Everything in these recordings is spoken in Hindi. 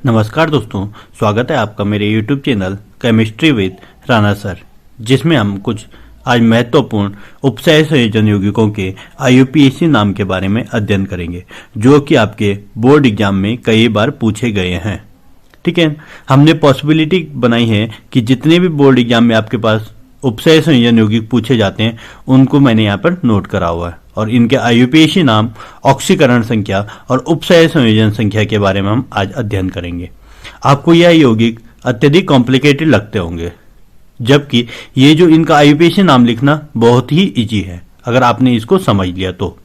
नमस्कार दोस्तों, स्वागत है आपका मेरे YouTube channel chemistry with Rana sir, जिसमें हम कुछ आज महत्वपूर्ण उपसय संयोजन यौगिकों के IUPAC नाम के बारे में अध्ययन करेंगे, जो कि आपके बोर्ड एग्जाम में कई बार पूछे गए हैं। ठीक है, हमने पॉसिबिलिटी बनाई है कि जितने भी बोर्ड एग्जाम में आपके पास उपसय संयोजन यौगिक पूछे जाते हैं उनको मैंने यहाँ पर नोट करा हुआ है, और इनके IUPAC नाम, ऑक्सीकरण संख्या और उपसय संयोजन संख्या के बारे में हम आज अध्ययन करेंगे। आपको यह यौगिक अत्यधिक कॉम्प्लिकेटेड लगते होंगे, जबकि ये जो इनका IUPAC नाम लिखना बहुत ही इजी है अगर आपने इसको समझ लिया तो।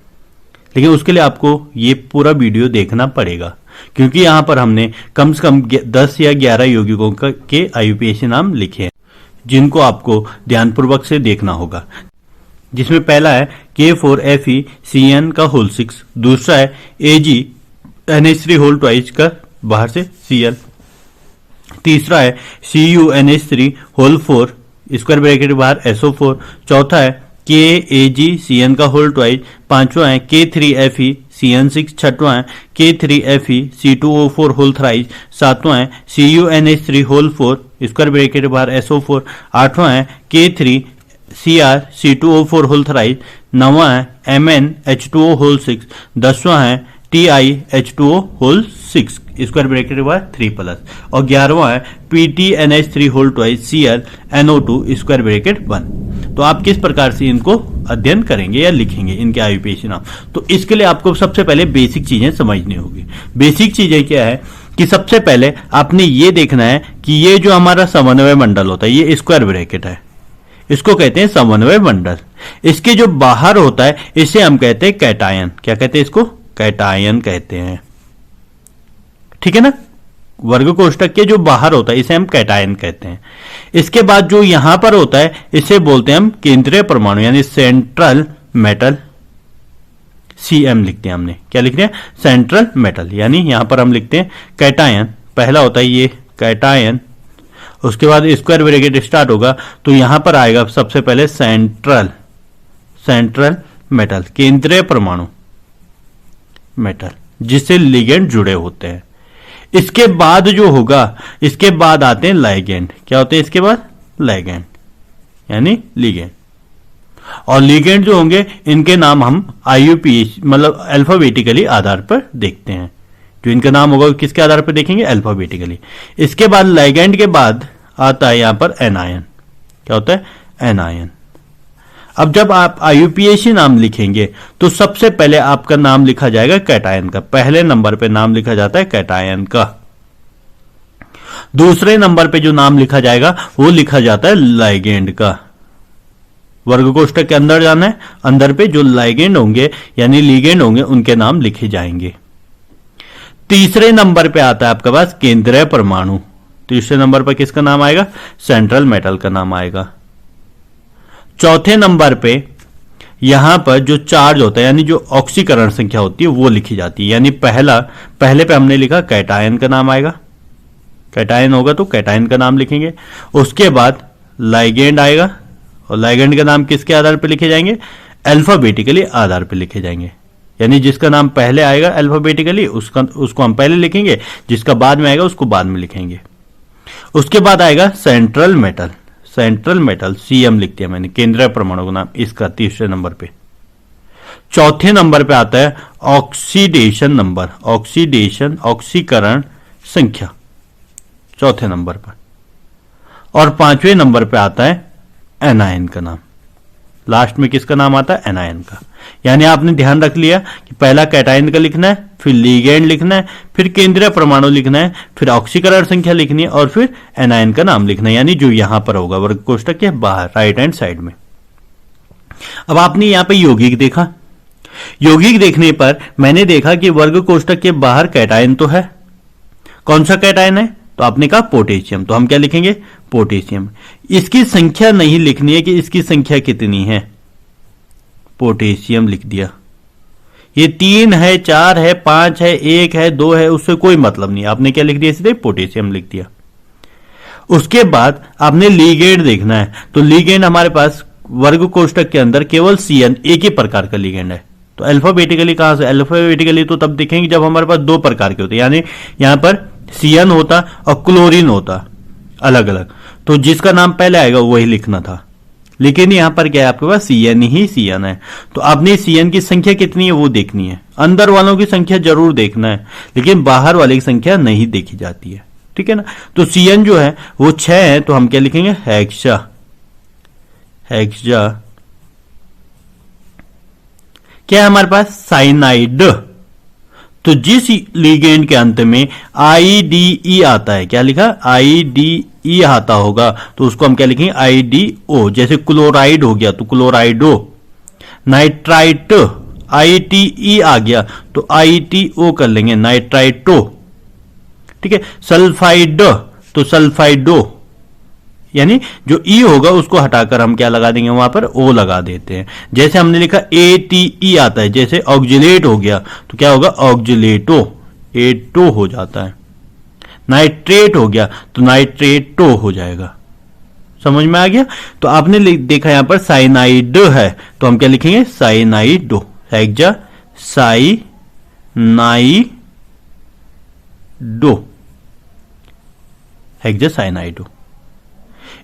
लेकिन उसके लिए आपको ये पूरा वीडियो देखना पड़ेगा, क्योंकि यहाँ पर हमने कम से कम 10 या 11 यौगिकों के IUPAC नाम लिखे हैं, जिनको आपको ध्यानपूर्वक से देखना होगा। जिसमें पहला है K4FeCN का होल 6, दूसरा है AgNH3 होल ट्वाइस का बाहर से Cl, तीसरा है CuNH3 होल 4 स्क्वायर ब्रैकेट बाहर SO4, चौथा है KAgCN का होल ट्वाइस, पांचवा है K3FeCN6, छठवां है K3FeC2O4 होल थ्राइस, सातवां है CuNH3 होल 4 स्क्वायर ब्रैकेट बाहर SO4, आठवां है K3CrC2O4 होल थ्राइस, नौवां है MnH2O होल 6, दसवां है TiH2O होल 6 स्क्वायर ब्रैकेट बाहर 3+, और 11वां है PTNH3 whole twice CrNO2 square bracket 1। तो आप किस प्रकार से इनको अध्ययन करेंगे या लिखेंगे इनके IUPAC नाम, तो इसके लिए आपको सबसे पहले बेसिक चीजें समझनी होगी। बेसिक चीजें क्या है कि सबसे पहले आपने ये देखना है कि ये जो हमारा समन्वय मंडल होता है, ये स्क्वायर ब्रैकेट है, इसको कहते हैं समन्वय मंडल। इसके जो बाहर होता है इसे हम कहते हैं कैटायन। क्या कहते हैं इसको? कैटायन कहते हैं। ठीक है ना, वर्ग कोष्ठक के जो बाहर होता है इसे हम कैटायन कहते हैं। इसके बाद जो यहां पर होता है इसे बोलते हैं हम केंद्रीय परमाणु, यानी सेंट्रल मेटल। CM लिखते हैं हमने, क्या लिख रहे हैं? Central metal. यानी यहां पर हम लिखते हैं कैटायन, पहला होता है ये कैटायन, उसके बाद स्क्वायर ब्रैकेट स्टार्ट होगा तो यहां पर आएगा सबसे पहले सेंट्रल मेटल, केंद्रीय परमाणु मेटल, जिससे लिगेंड जुड़े होते हैं। इसके बाद जो होगा, इसके बाद आते हैं लाइगेंड। क्या होते हैं इसके बाद? लाइगेंड, यानी लिगेंड। और लिगेंड जो होंगे इनके नाम हम IUPAC मतलब अल्फाबेटिकली आधार पर देखते हैं। जो इनका नाम होगा किसके आधार पर देखेंगे? अल्फाबेटिकली। इसके बाद लाइगेंड के बाद आता है यहां पर एनायन। क्या होता है? एनायन। अब जब आप IUPAC नाम लिखेंगे तो सबसे पहले आपका नाम लिखा जाएगा कैटायन का। पहले नंबर पे नाम लिखा जाता है कैटायन का। दूसरे नंबर पे जो नाम लिखा जाएगा वो लिखा जाता है लाइगेंड का। वर्ग कोष्ठक के अंदर जाना है, अंदर पे जो लाइगेंड होंगे यानी लिगेंड होंगे उनके नाम लिखे जाएंगे। तीसरे नंबर पे आता है आपके पास केंद्रीय परमाणु। तीसरे नंबर पर किसका नाम आएगा? सेंट्रल मेटल का नाम आएगा। चौथे नंबर पे यहां पर जो चार्ज होता है यानी जो ऑक्सीकरण संख्या होती है वो लिखी जाती है। यानी पहले पे हमने लिखा कैटायन का नाम आएगा, कैटायन होगा तो कैटायन का नाम लिखेंगे। उसके बाद लाइगेंड आएगा, और लाइगेंड का नाम किसके आधार पर लिखे जाएंगे? अल्फाबेटिकली आधार पर लिखे जाएंगे। यानी जिसका नाम पहले आएगा अल्फाबेटिकली उसको हम पहले लिखेंगे, जिसका बाद में आएगा उसको बाद में लिखेंगे। उसके बाद आएगा सेंट्रल मेटल CM लिखते हैं मैंने, केंद्रीय परमाणु का नाम इसका तीसरे नंबर पे। चौथे नंबर पे आता है ऑक्सीडेशन नंबर, ऑक्सीकरण संख्या चौथे नंबर पर। और पांचवें नंबर पे आता है एनायन का नाम। लास्ट में किसका नाम आता है? एनायन का। यानी आपने ध्यान रख लिया कि पहला कैटायन का लिखना है, फिर लिगेंड लिखना है, फिर केंद्रीय परमाणु लिखना है, फिर ऑक्सीकरण संख्या लिखनी है, और फिर एनायन का नाम लिखना है, यानी जो यहां पर होगा वर्ग कोष्ठक के बाहर राइट हैंड साइड में। अब आपने यहां पे यौगिक देखा, यौगिक देखने पर मैंने देखा कि वर्ग कोष्ठक के बाहर कैटायन तो है। कौन सा कैटायन है? तो आपने कहा पोटेशियम, तो हम क्या लिखेंगे? पोटेशियम। इसकी संख्या नहीं लिखनी है कि इसकी संख्या कितनी है, पोटेशियम लिख दिया। ये 3 है, 4 है, 5 है, 1 है, 2 है, उससे कोई मतलब नहीं। आपने क्या लिख दिया? सीधे पोटेशियम लिख दिया। उसके बाद आपने लिगेंड देखना है, तो लिगेंड हमारे पास वर्ग कोष्ठक के अंदर केवल CN एक ही प्रकार का लिगेंड है। तो अल्फाबेटिकली कहां से? अल्फाबेटिकली तो तब दिखेंगे जब हमारे पास दो प्रकार के होते हैं, यानी यहां पर सियन होता और क्लोरीन होता अलग अलग, तो जिसका नाम पहले आएगा वही लिखना था। लेकिन यहां पर क्या है, आपके पास सीएन ही सीएन है, तो आपने सीएन की संख्या कितनी है वो देखनी है। अंदर वालों की संख्या जरूर देखना है, लेकिन बाहर वाले की संख्या नहीं देखी जाती है, ठीक है ना। तो सीएन जो है वो 6 है, तो हम क्या लिखेंगे, हेक्सा। हेक्सा क्या है हमारे पास, साइनाइड। तो जिस लिगेंड के अंत में आईडीई आता है, क्या लिखा, आईडीई आता होगा, तो उसको हम क्या लिखेंगे, आईडीओ। जैसे क्लोराइड हो गया तो क्लोराइडो, नाइट्राइट आईटीई आ गया तो आईटीओ कर लेंगे, नाइट्राइटो, ठीक है। सल्फाइड तो सल्फाइडो, यानी जो ई होगा उसको हटाकर हम क्या लगा देंगे, वहां पर ओ लगा देते हैं। जैसे हमने लिखा एटीई आता है, जैसे ऑक्जिलेट हो गया तो क्या होगा, ऑक्जिलेटो, एटो हो जाता है। नाइट्रेट हो गया तो नाइट्रेटो हो जाएगा। समझ में आ गया। तो आपने देखा यहां पर साइनाइड है, तो हम क्या लिखेंगे, साइनाइडो, हेक्सा साइनाइडो, हेक्सा साइनाइडो।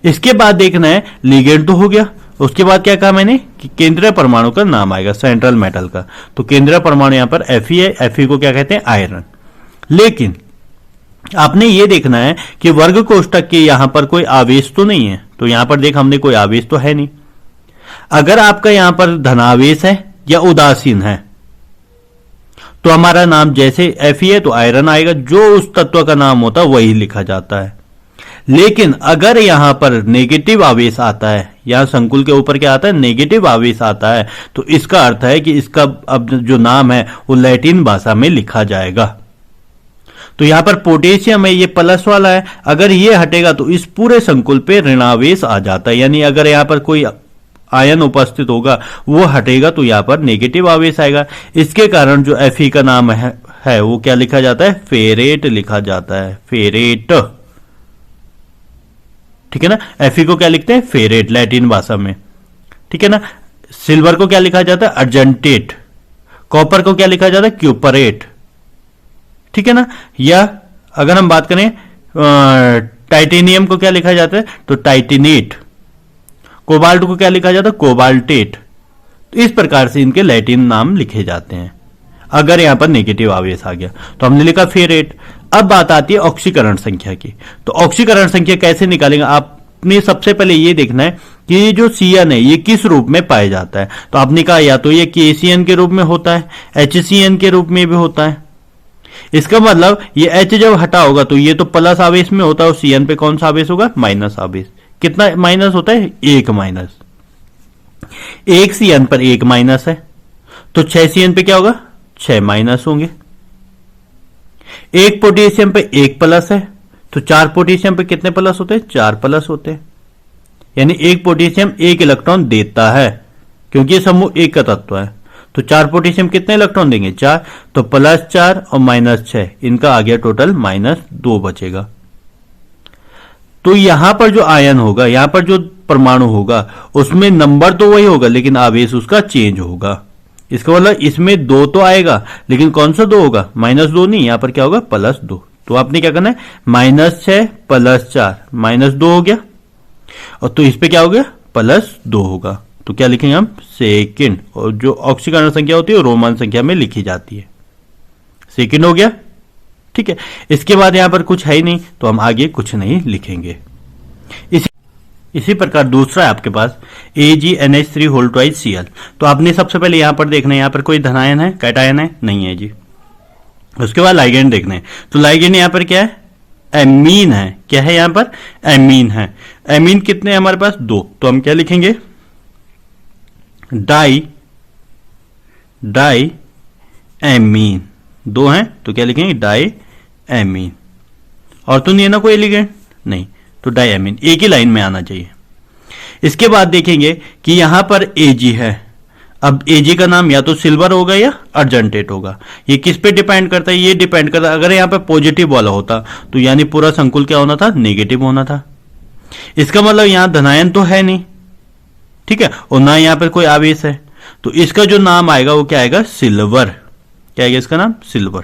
इसके बाद देखना है, लिगेंड तो हो गया, उसके बाद क्या कहा मैंने कि केंद्रीय परमाणु का नाम आएगा, सेंट्रल मेटल का। तो केंद्रीय परमाणु यहां पर Fe है, Fe को क्या कहते हैं, आयरन। लेकिन आपने ये देखना है कि वर्ग कोष्ठक के यहां पर कोई आवेश तो नहीं है, तो यहां पर देख हमने कोई आवेश तो है नहीं। अगर आपका यहां पर धनावेश है या उदासीन है तो हमारा नाम जैसे Fe है तो आयरन आएगा, जो उस तत्व का नाम होता है वही लिखा जाता है। लेकिन अगर यहां पर नेगेटिव आवेश आता है, यहां संकुल के ऊपर क्या आता है, नेगेटिव आवेश आता है, तो इसका अर्थ है कि इसका अब जो नाम है वो लैटिन भाषा में लिखा जाएगा। तो यहां पर पोटेशियम है, ये प्लस वाला है, अगर ये हटेगा तो इस पूरे संकुल पे ऋणावेश आ जाता है। यानी अगर यहां पर कोई आयन उपस्थित होगा वो हटेगा तो यहां पर नेगेटिव आवेश आएगा। इसके कारण जो Fe का नाम है वो क्या लिखा जाता है, फेरेट लिखा जाता है, फेरेट, ठीक है ना। Fe को क्या लिखते हैं, फेरेट, लैटिन भाषा में, ठीक है ना। सिल्वर को क्या लिखा जाता है, अर्जेंटेट। कॉपर को क्या लिखा जाता है, क्यूपरेट, ठीक है ना। या अगर हम बात करें टाइटेनियम को क्या लिखा जाता है, तो टाइटेनेट। कोबाल्ट को क्या लिखा जाता है, कोबाल्टेट। तो इस प्रकार से इनके लैटिन नाम लिखे जाते हैं अगर यहां पर नेगेटिव आवेश आ गया। तो हमने लिखा फेरेट। अब बात आती है ऑक्सीकरण संख्या की। तो ऑक्सीकरण संख्या कैसे निकालेंगे, आपने सबसे पहले ये देखना है कि ये जो सीएन है ये किस रूप में पाया जाता है। तो आपने कहा या तो ये केसीएन के रूप में होता है, एचसीएन के रूप में भी होता है। इसका मतलब ये एच जब हटा होगा तो ये तो प्लस आवेश में होता है, और सीएन पे कौन सा आवेश होगा, माइनस आवेश। कितना माइनस होता है, एक माइनस। एक सीएन पर एक माइनस है, तो 6 सीएन पे क्या होगा, 6 माइनस होंगे। एक पोटेशियम पे एक प्लस है, तो 4 पोटेशियम पे कितने प्लस होते हैं, 4 प्लस होते हैं। यानी एक पोटेशियम एक इलेक्ट्रॉन देता है, क्योंकि ये समूह एक का तत्व है। तो 4 पोटेशियम कितने इलेक्ट्रॉन देंगे, 4, तो +4 और -6, इनका आ गया टोटल -2 बचेगा। तो यहां पर जो आयन होगा, यहां पर जो परमाणु होगा, उसमें नंबर तो वही होगा लेकिन आवेश उसका चेंज होगा। इसका मतलब इसमें 2 तो आएगा, लेकिन कौन सा 2 होगा, -2 नहीं, यहां पर क्या होगा, +2। तो आपने क्या करना है, -6 +4 -2 हो गया, और तो इस पे क्या हो गया, +2 होगा। तो क्या लिखेंगे हम, सेकंड। और जो ऑक्सीकरण संख्या होती है रोमन संख्या में लिखी जाती है, सेकंड हो गया, ठीक है। इसके बाद यहां पर कुछ है ही नहीं, तो हम आगे कुछ नहीं लिखेंगे। इसी प्रकार दूसरा है आपके पास AgNH3 तो आपने सबसे पहले यहां पर देखना है, यहां पर कोई धनायन है, कैटायन है, नहीं है जी। उसके बाद लाइगेंड देखना है। तो लाइगेंड यहां पर क्या है, एमीन है। क्या है यहां पर, एमीन है। एमीन कितने हैं हमारे पास, 2। तो हम क्या लिखेंगे, डाई एमीन। 2 हैं तो क्या लिखेंगे, डाई एमीन। और तो नहीं है ना कोई लिगेंड, नहीं, तो डाई एमीन एक ही लाइन में आना चाहिए। इसके बाद देखेंगे कि यहां पर Ag है। अब Ag का नाम या तो सिल्वर होगा या अर्जेंटेट होगा। ये किस पे डिपेंड करता है, ये डिपेंड करता है, अगर यहां पर पॉजिटिव वाला होता तो यानी पूरा संकुल क्या होना था, नेगेटिव होना था। इसका मतलब यहां धनायन तो है नहीं, ठीक है, और ना यहां पर कोई आवेश है, तो इसका जो नाम आएगा वो क्या आएगा, सिल्वर। क्या आएगा इसका नाम, silver,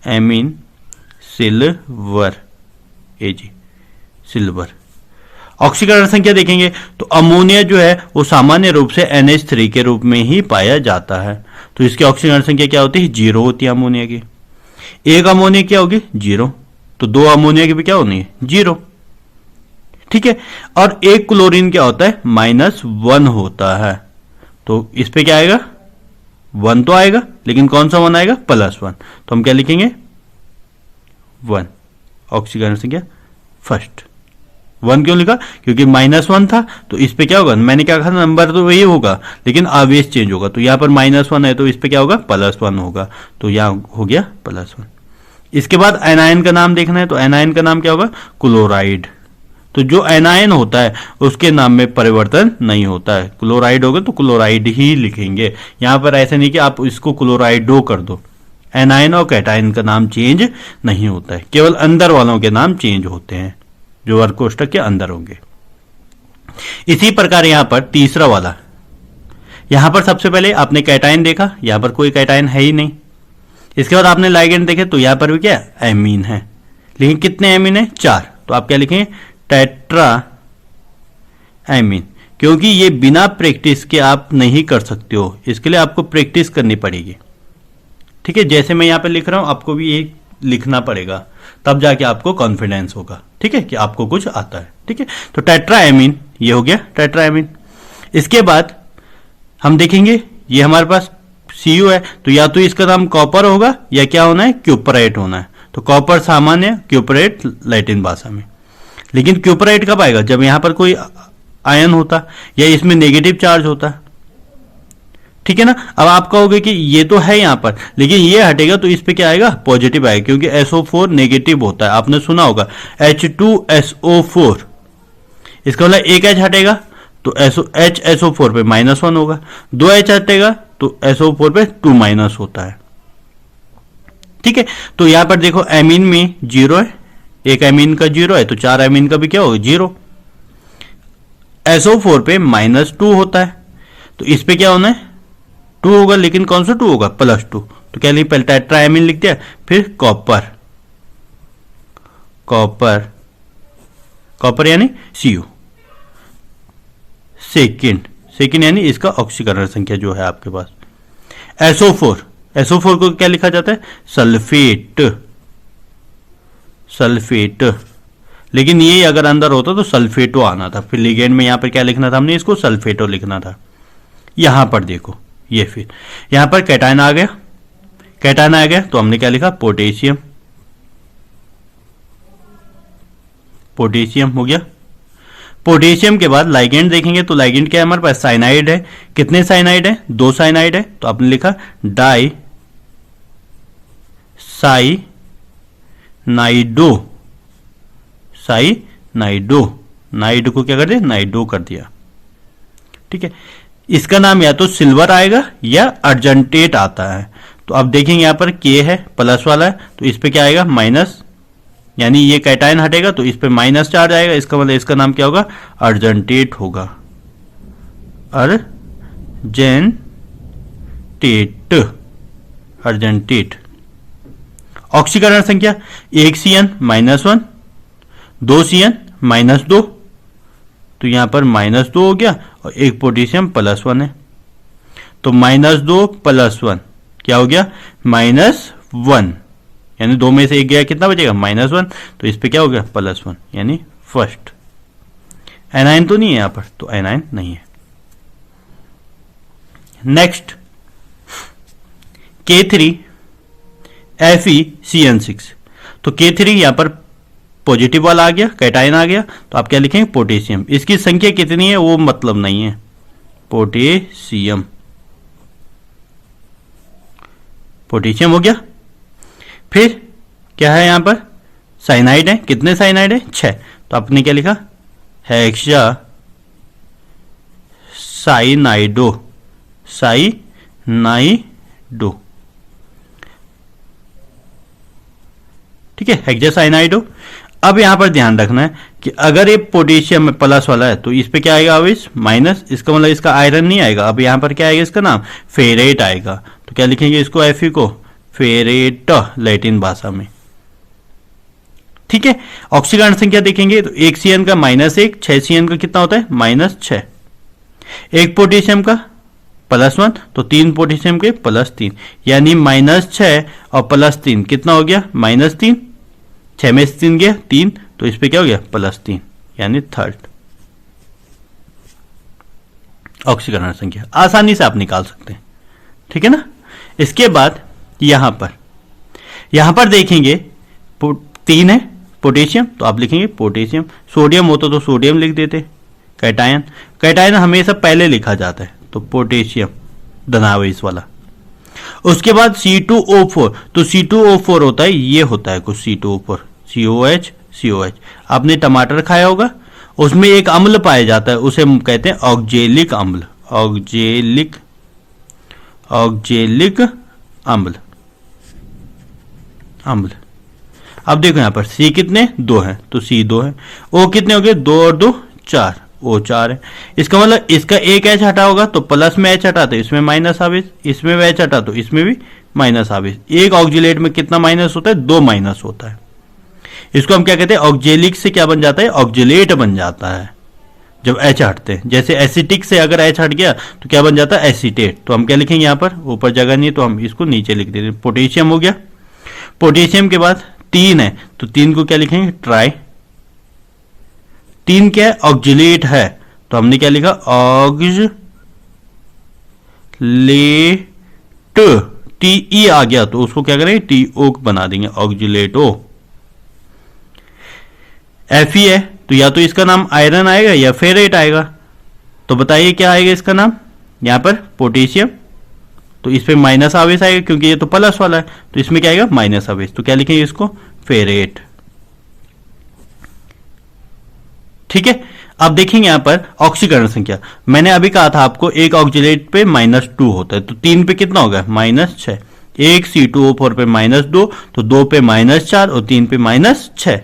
amine silver, Ag, silver. ऑक्सीकरण संख्या देखेंगे तो अमोनिया जो है वो सामान्य रूप से NH3 के रूप में ही पाया जाता है, तो इसकी ऑक्सीकरण संख्या क्या होती है? 0 होती है अमोनिया की। एक अमोनिया क्या होगी? 0, तो दो अमोनिया की भी क्या होनी है? 0, ठीक है। और एक क्लोरीन क्या होता है? -1 होता है, तो इस पे क्या आएगा? 1 तो आएगा, लेकिन कौन सा 1 आएगा? +1, तो हम क्या लिखेंगे? 1। ऑक्सीकरण संख्या फर्स्ट। 1 क्यों लिखा? क्योंकि -1 था, तो इस पे क्या होगा? मैंने क्या कहा? नंबर तो वही होगा, लेकिन आवेश चेंज होगा, तो यहां पर -1 है, तो इस पे क्या होगा? +1 होगा, तो यहां हो गया +1। इसके बाद एनायन का नाम देखना है, तो एनायन का नाम क्या होगा? क्लोराइड। तो जो एनायन होता है उसके नाम में परिवर्तन नहीं होता है। क्लोराइड होगा तो क्लोराइड ही लिखेंगे, यहां पर ऐसे नहीं कि आप इसको क्लोराइडो कर दो। एनायन और कैटायन का नाम चेंज नहीं होता है, केवल अंदर वालों के नाम चेंज होते हैं जो वर्ग कोष्ठक के अंदर होंगे। इसी प्रकार यहां पर तीसरा वाला, यहां पर सबसे पहले आपने कैटायन देखा, यहां पर कोई कैटायन है ही नहीं। इसके बाद आपने लाइगेंड देखे, तो यहां पर भी क्या? एमीन है, लेकिन कितने एमीन है? 4, तो आप क्या लिखेंगे? टेट्रा एमीन, क्योंकि ये बिना प्रैक्टिस के आप नहीं कर सकते हो, इसके लिए आपको प्रैक्टिस करनी पड़ेगी, ठीक है। जैसे मैं यहां पे लिख रहा हूं, आपको भी ये लिखना पड़ेगा, तब जाके आपको कॉन्फिडेंस होगा, ठीक है, कि आपको कुछ आता है, ठीक है। तो टेट्रा एमीन ये हो गया, टेट्रा एमीन। इसके बाद हम देखेंगे ये हमारे पास Cu है, तो या तो इसका नाम कॉपर होगा या क्या होना है? क्यूपरेट होना है। तो कॉपर सामान्य, क्यूपरेट लैटिन भाषा में। लेकिन क्यूपरेट कब आएगा? जब यहां पर कोई आयन होता या इसमें नेगेटिव चार्ज होता, ठीक है ना। अब आप कहोगे कि ये तो है यहां पर, लेकिन ये हटेगा तो इस पे क्या आएगा? पॉजिटिव आएगा, क्योंकि SO4 नेगेटिव होता है। आपने सुना होगा H2SO4, इसका मतलब एक H हटेगा तो HSO4 पे -1 होगा, 2 H हटेगा तो SO4 पे 2- होता है, ठीक है। तो यहां पर देखो एमीन में 0 है, एक एमीन का 0 है, तो 4 एमीन का भी क्या होगा? 0। SO4 पे -2 होता है, तो इस पे क्या होना है? 2 होगा, लेकिन कौन सा 2 होगा? +2, तो क्या लिख? पहले टेट्रा एमीन लिख दिया, फिर कॉपर, कॉपर, कॉपर यानी Cu। सेकेंड यानी इसका ऑक्सीकरण संख्या जो है आपके पास SO4 को क्या लिखा जाता है? Sulphate, sulphate. लेकिन ये अगर अंदर होता तो सल्फेटो आना था, फिर लिगेंड में यहां पर क्या लिखना था? हमने इसको सल्फेटो लिखना था। यहां पर देखो, ये फिर यहां पर कैटायन आ गया, कैटायन आ गया तो हमने क्या लिखा? पोटेशियम, पोटेशियम हो गया। पोटेशियम के बाद लाइगेंड देखेंगे, तो लाइगेंड क्या है हमारे पास? साइनाइड है। कितने साइनाइड है? 2 साइनाइड है, तो आपने लिखा डाई साइनाइडो, साइनाइडो, नाइड को क्या कर दिया? नाइडो कर दिया, ठीक है। इसका नाम या तो सिल्वर आएगा या अर्जेंटेट आता है। तो अब देखेंगे यहां पर K है, प्लस वाला है, तो इस पे क्या आएगा? माइनस, यानी ये कैटायन हटेगा तो इस पे माइनस चार्ज आएगा, इसका मतलब इसका नाम क्या होगा? अर्जेंटेट होगा, अर्जेंटेट, अर्जेंटेट। ऑक्सीकरण संख्या 1 CN -1, 2 CN -2, तो यहां पर -2 हो गया, और एक पोटेशियम +1 है, तो -2 + 1 क्या हो गया? -1, यानी 2 में से एक गया, कितना बचेगा? -1, तो इस पे क्या हो गया? +1, यानी फर्स्ट। एनायन तो नहीं है यहां पर, तो एनायन नहीं है। नेक्स्ट K3 FeCN6, तो K3 यहां पर पॉजिटिव वाला आ गया, कैटायन आ गया, तो आप क्या लिखेंगे? पोटेशियम। इसकी संख्या कितनी है वो मतलब नहीं है, पोटेशियम, पोटेशियम हो गया। फिर क्या है यहां पर? साइनाइड है। कितने साइनाइड है? 6, तो आपने क्या लिखा? हेक्सा साइनाइडो, साइनाइडो, ठीक है, हेक्सासाइनाइडो। अब यहां पर ध्यान रखना है कि अगर ये पोटेशियम में प्लस वाला है तो इस पे क्या आएगा? आवेश माइनस, इसका मतलब इसका आयरन नहीं आएगा। अब यहां पर क्या आएगा? इसका नाम फेरेट आएगा, तो क्या लिखेंगे इसको? Fe को फेरेट लैटिन भाषा में, ठीक है। ऑक्सीकरण संख्या देखेंगे तो एक CN का -1, 6 CN का कितना होता है -6, एक पोटेशियम का +1 तो 3 पोटेशियम के +3, यानी -6 और +3 कितना हो गया -3, 6 में से 3 गया 3, तो इस पे क्या हो गया +3, यानी थर्ड ऑक्सीकरण संख्या। आसानी से आप निकाल सकते हैं, ठीक है ना। इसके बाद यहां पर देखेंगे 3 है पोटेशियम, तो आप लिखेंगे पोटेशियम। सोडियम होता तो सोडियम लिख देते। कैटायन हमेशा पहले लिखा जाता है, तो पोटेशियम धनावेश वाला। उसके बाद C2O4, तो C2O4 होता है, ये होता है कुछ C2O4, COH। आपने टमाटर खाया होगा, उसमें एक अम्ल पाया जाता है, उसे हम कहते हैं ऑक्जेलिक अम्ल। ऑक्जेलिक अम्ल। अब देखो यहां पर C कितने 2 हैं, तो C 2 है। O कितने हो गए 2 और 2 4, O 4 है। इसका मतलब इसका एक H हटा होगा तो प्लस में H हटा तो इसमें माइनस आवेश, इसमें H हटा तो इसमें भी माइनस आवेश। एक ऑक्जिलेट में कितना माइनस होता है 2 माइनस होता है। इसको हम क्या कहते हैं ऑक्जेलिक से क्या बन जाता है ऑक्जिलेट बन जाता है जब H हटते हैं। जैसे एसिटिक से अगर H हट गया तो क्या बन जाता है एसीटेट। तो हम क्या लिखेंगे यहाँ पर, ऊपर जगह नहीं है तो हम इसको नीचे लिख देते हैं। पोटेशियम हो गया। पोटेशियम के बाद 3 है तो 3 को क्या लिखेंगे ट्राई। 3 क्या है ऑक्जिलेट है, तो हमने क्या लिखा ऑक्जिलेट, TE आ गया तो उसको क्या करेंगे TO बना देंगे ऑक्जिलेटो। Fe है तो या तो इसका नाम आयरन आएगा या फेरेट आएगा, तो बताइए क्या आएगा इसका नाम। यहां पर पोटेशियम, तो इस पे माइनस आवेश आएगा क्योंकि ये तो प्लस वाला है, तो इसमें क्या आएगा माइनस आवेश, तो क्या लिखेंगे इसको फेरेट। ठीक है। अब देखेंगे यहां पर ऑक्सीकरण संख्या। मैंने अभी कहा था आपको एक ऑक्जिलेट पे -2 होता है, तो 3 पे कितना होगा -6, एक C2O4 पे -2, तो 2 पे -4 और 3 पे -6।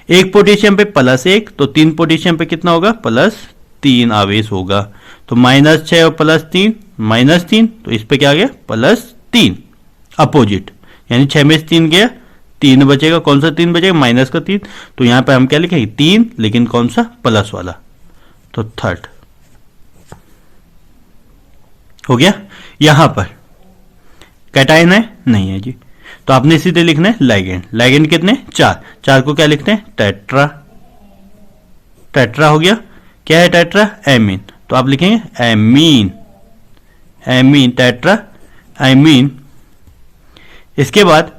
एक पोटेशियम पे +1 तो 3 पोटेशियम पे कितना होगा +3 आवेश होगा, तो -6 और +3 -3, तो इस पे क्या आ गया +3 अपोजिट, यानी 6 में से 3 गया 3 बचेगा। कौन सा 3 बचेगा माइनस का 3, तो यहां पे हम क्या लिखेंगे 3, लेकिन कौन सा प्लस वाला, तो थर्ड हो गया। यहां पर कैटायन है नहीं है जी, तो आपने सीधे लिखना है लाइगेंड। लाइगेंड कितने 4 को क्या लिखते हैं टेट्रा हो गया। क्या है टेट्रा एमीन, तो आप लिखेंगे एमीन टेट्रा एमीन। इसके बाद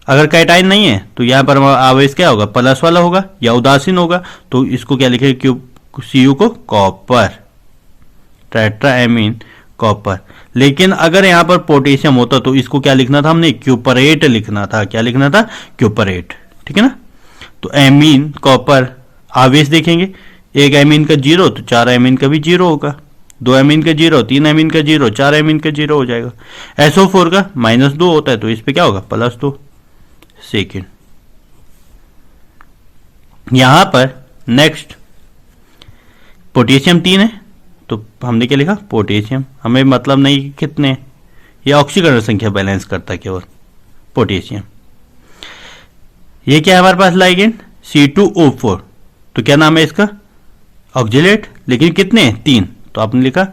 अगर कैटायन नहीं है तो यहां पर आवेश क्या होगा प्लस वाला होगा या उदासीन होगा, तो इसको क्या लिखेंगे Cu को कॉपर, टेट्रा एमीन कॉपर। लेकिन अगर यहां पर पोटेशियम होता तो इसको क्या लिखना था हमने क्यूपरेट लिखना था। क्या लिखना था क्यूपरेट, ठीक है ना। तो एमीन कॉपर आवेश देखेंगे, एक एमीन का 0 तो 4 एमीन का भी 0 होगा, 2 एमीन का 0, 3 एमीन का 0, 4 एमीन का 0 हो जाएगा। SO4 का -2 होता है तो इस पे क्या होगा +2 सेकेंड। यहां पर नेक्स्ट पोटेशियम 3 है तो हमने क्या लिखा पोटेशियम। हमें मतलब नहीं कि कितने, ये ऑक्सीकरण संख्या बैलेंस करता है केवल पोटेशियम। ये क्या है हमारे पास लाइगेंड C2O4, तो क्या नाम है इसका ऑक्जिलेट, लेकिन कितने 3, तो आपने लिखा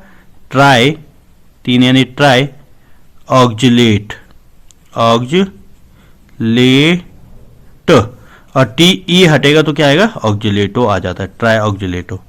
ट्राई 3 यानी ट्राई ऑक्जिलेट और TE हटेगा तो क्या आएगा ऑक्जिलेटो आ जाता है, ट्राई ऑक्जिलेटो।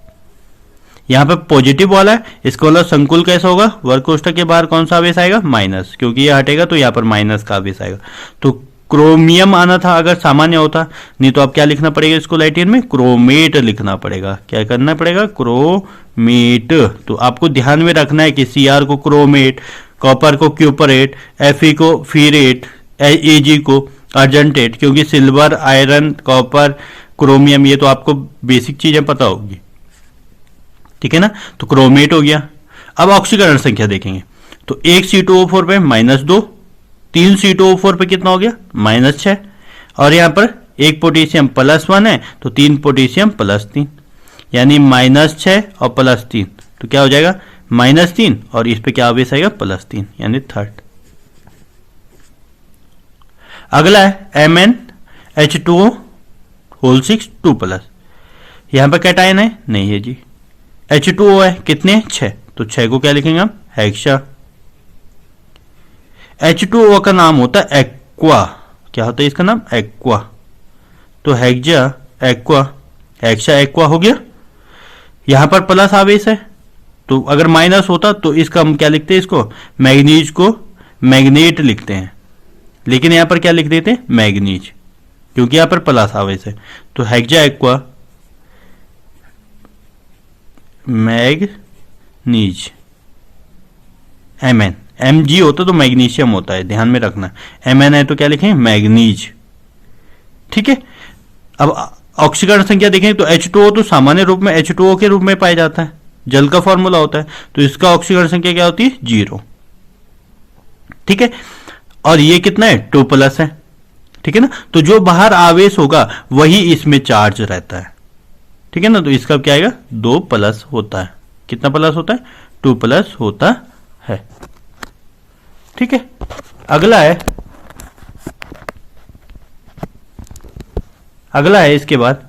यहां पे पॉजिटिव वाला है, इसका मतलब संकुल कैसा होगा वर्ग कोष्ठक के बाहर कौन सा आवेश आएगा माइनस, क्योंकि ये हटेगा तो यहाँ पर माइनस का आवेश आएगा। तो क्रोमियम आना था अगर सामान्य होता, नहीं तो अब क्या लिखना पड़ेगा इसको लैटिन में क्रोमेट लिखना पड़ेगा। क्या करना पड़ेगा क्रोमेट। तो आपको ध्यान में रखना है कि Cr को क्रोमेट, कॉपर को क्यूपरेट, Fe को फीरेट, Ag को अर्जेंटेट, क्योंकि सिल्वर आयरन कॉपर क्रोमियम ये तो आपको बेसिक चीजें पता होगी, ठीक है ना। तो क्रोमेट हो गया। अब ऑक्सीकरण संख्या देखेंगे तो एक C2O4 पे -2, 3 C2O4 पे कितना हो गया -6, और यहां पर एक पोटेशियम +1 है तो 3 पोटेशियम +3, यानी -6 और +3, तो क्या हो जाएगा -3, और इस पे क्या आवेश आएगा +3, यानी थर्ड। अगला है MnH2O होल 6 2 प्लस। यहां पर कैटायन है नहीं है जी। H2O है कितने 6, तो 6 को क्या लिखेंगे हम हेक्सा। H2O का नाम होता है एक्वा, क्या होता है इसका नाम एक्वा, तो हेक्सा एक्वा, हेक्सा एक्वा हो गया। यहां पर प्लस आवेश है, तो अगर माइनस होता तो इसका हम क्या लिखते हैं, इसको मैग्नीज को मैग्नेट लिखते हैं, लेकिन यहां पर क्या लिख देते हैं मैग्नीज, क्योंकि यहां पर प्लस आवेश है। तो hexa aqua manganese Mn, Mg होता तो मैग्नीशियम होता है, ध्यान में रखना। Mn है तो क्या लिखें मैग्नीज। ठीक है, अब ऑक्सीकरण संख्या देखें तो H2O तो सामान्य रूप में H2O के रूप में पाया जाता है, जल का फॉर्मूला होता है, तो इसका ऑक्सीकरण संख्या क्या होती है 0। ठीक है, और ये कितना है 2 प्लस है। ठीक है ना, तो जो बाहर आवेश होगा वही इसमें चार्ज रहता है। ठीक है ना, तो इसका क्या आएगा 2 प्लस होता है। कितना प्लस होता है 2 प्लस होता है। ठीक है, अगला है इसके बाद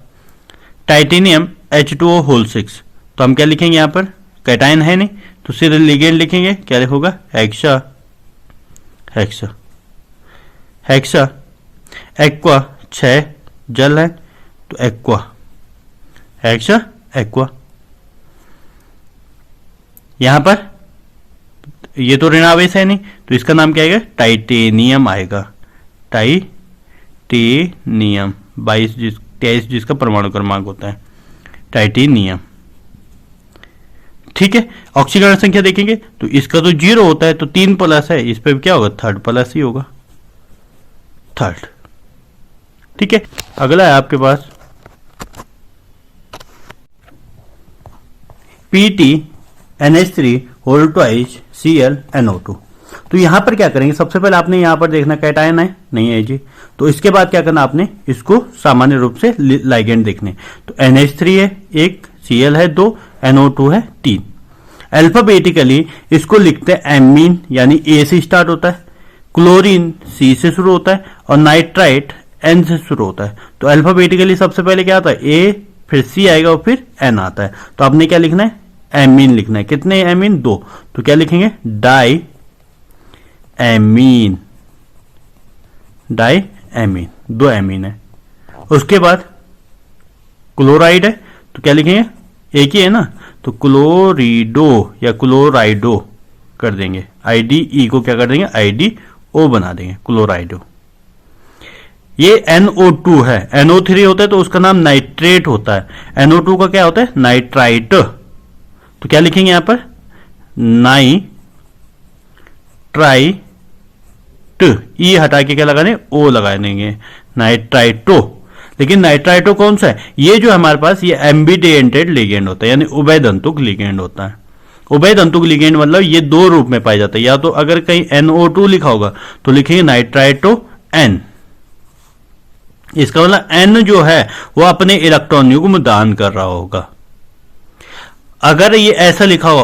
टाइटेनियम H2O होल 6, तो हम क्या लिखेंगे यहां पर कैटायन है नहीं, तो सीधे लिगेंड लिखेंगे, क्या होगा हेक्सा हेक्सा हेक्सा एक्वा, 6 जल है तो एक्वा हेक्सा एक्वा। यहां पर ये तो ऋणावेश है नहीं, तो इसका नाम क्या आएगा टाइटेनियम आएगा, टाइटेनियम 23 जिसका परमाणु क्रमांक होता है टाइटेनियम। ठीक है, ऑक्सीकरण संख्या देखेंगे तो इसका तो 0 होता है, तो 3 प्लस है, इस पे क्या होगा 3rd प्लस ही होगा 3rd। ठीक है, अगला है आपके पास PtNH3 होल ट्वाइस ClNO2। तो यहां पर क्या करेंगे, सबसे पहले आपने यहां पर देखना कैटायन है नहीं है जी, तो इसके बाद क्या करना आपने इसको सामान्य रूप से लाइगेंड देखने, तो NH3 है 1, Cl है 2, NO2 है 3। अल्फाबेटिकली इसको लिखते हैं एमीन, यानी A से स्टार्ट होता है, क्लोरीन C से शुरू होता है, और नाइट्राइट N से शुरू होता है। तो अल्फाबेटिकली सबसे पहले क्या आता है A, फिर C आएगा और फिर N आता है। तो आपने क्या लिखना है एमीन लिखना है। कितने एमीन 2, तो क्या लिखेंगे diamine, diamine 2 amine है। उसके बाद क्लोराइड है, तो क्या लिखेंगे एक ही है ना, तो क्लोरिडो या क्लोराइडो कर देंगे, IDE को क्या कर देंगे IDO बना देंगे क्लोराइडो। ये NO2 है, NO3 होता है तो उसका नाम नाइट्रेट होता है, NO2 का क्या होता है नाइट्राइट, तो क्या लिखेंगे यहां पर नाइट्राइट, ई हटा के क्या लगाने ओ लगा देंगे नाइट्राइटो। लेकिन नाइट्राइटो कौन सा है, ये जो हमारे पास ये एम्बिडेंटेड लिगेंड होता है, यानी उभयदंतुक लिगेंड होता है। उभयदंतुक लिगेंड मतलब ये 2 रूप में पाया जाता है, या तो अगर कहीं NO2 लिखा होगा तो लिखेंगे नाइट्राइटो N, इसका मतलब N जो है वो अपने इलेक्ट्रॉन युग्म दान कर रहा होगा। अगर ये ऐसा लिखा होगा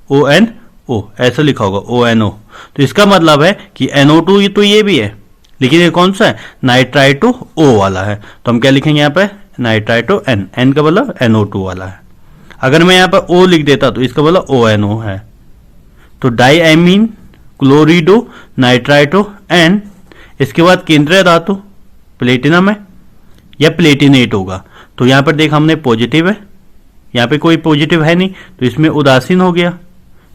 ONO ऐसा लिखा होगा ONO, तो इसका मतलब है कि NO2 तो ये भी है, लेकिन ये कौन सा है नाइट्राइटो O वाला है, तो हम क्या लिखेंगे यहाँ पे नाइट्राइटो N का मतलब NO2 वाला है। अगर मैं यहाँ पर O लिख देता तो इसका मतलब ONO है। तो डाई एमीन क्लोरिडो नाइट्राइटो N। इसके बाद केंद्रीय धातु प्लेटिनम है या प्लेटिनेट होगा, तो यहां पर देख हमने पॉजिटिव है, यहां पे कोई पॉजिटिव है नहीं तो इसमें उदासीन हो गया,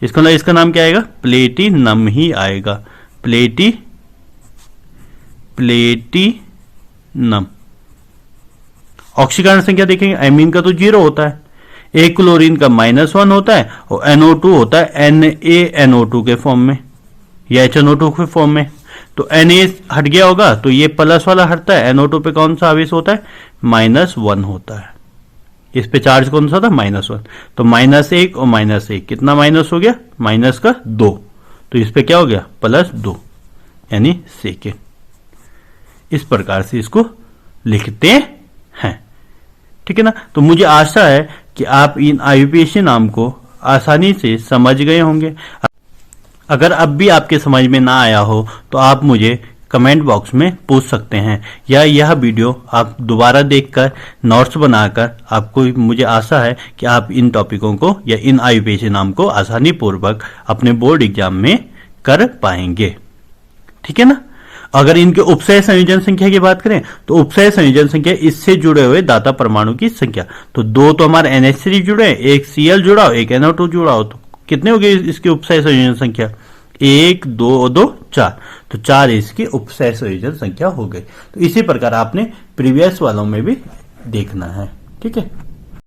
इसका नाम क्या आएगा प्लेटिनम ही आएगा, प्लेटिनम। ऑक्सीकरण संख्या देखेंगे एमीन का तो 0 होता है, एक क्लोरीन का -1 होता है, और NO2 होता है NaNO2 के फॉर्म में या HNO2 के फॉर्म में। तो Na हट गया होगा तो ये प्लस वाला हटता है, NO2 पे कौन सा आवेश होता है -1 होता है, इस पे चार्ज कौन सा था -1, तो -1 और -1 कितना माइनस हो गया -2, तो इस पे क्या हो गया +2 यानी सेकेंड। इस प्रकार से इसको लिखते हैं। ठीक है ना, तो मुझे आशा है कि आप इन IUPAC नाम को आसानी से समझ गए होंगे। अगर अब भी आपके समझ में ना आया हो तो आप मुझे कमेंट बॉक्स में पूछ सकते हैं, या यह वीडियो आप दोबारा देखकर नोट्स बनाकर, आपको मुझे आशा है कि आप इन टॉपिकों को या इन आयुपेशी नाम को आसानी पूर्वक अपने बोर्ड एग्जाम में कर पाएंगे। ठीक है ना। अगर इनके उपसय संयोजन संख्या की बात करें तो उपसय संयोजन संख्या इससे जुड़े हुए दाता परमाणु की संख्या, तो दो तो हमारे NH3 जुड़े हैं, एक Cl जुड़ा हो, एक NO2 जुड़ा हो, तो कितने हो गए इसकी उपसय संयोजन संख्या? 1 2 2 4, तो 4 इसकी उपसय संयोजन संख्या हो गई। तो इसी प्रकार आपने प्रीवियस वालों में भी देखना है। ठीक है।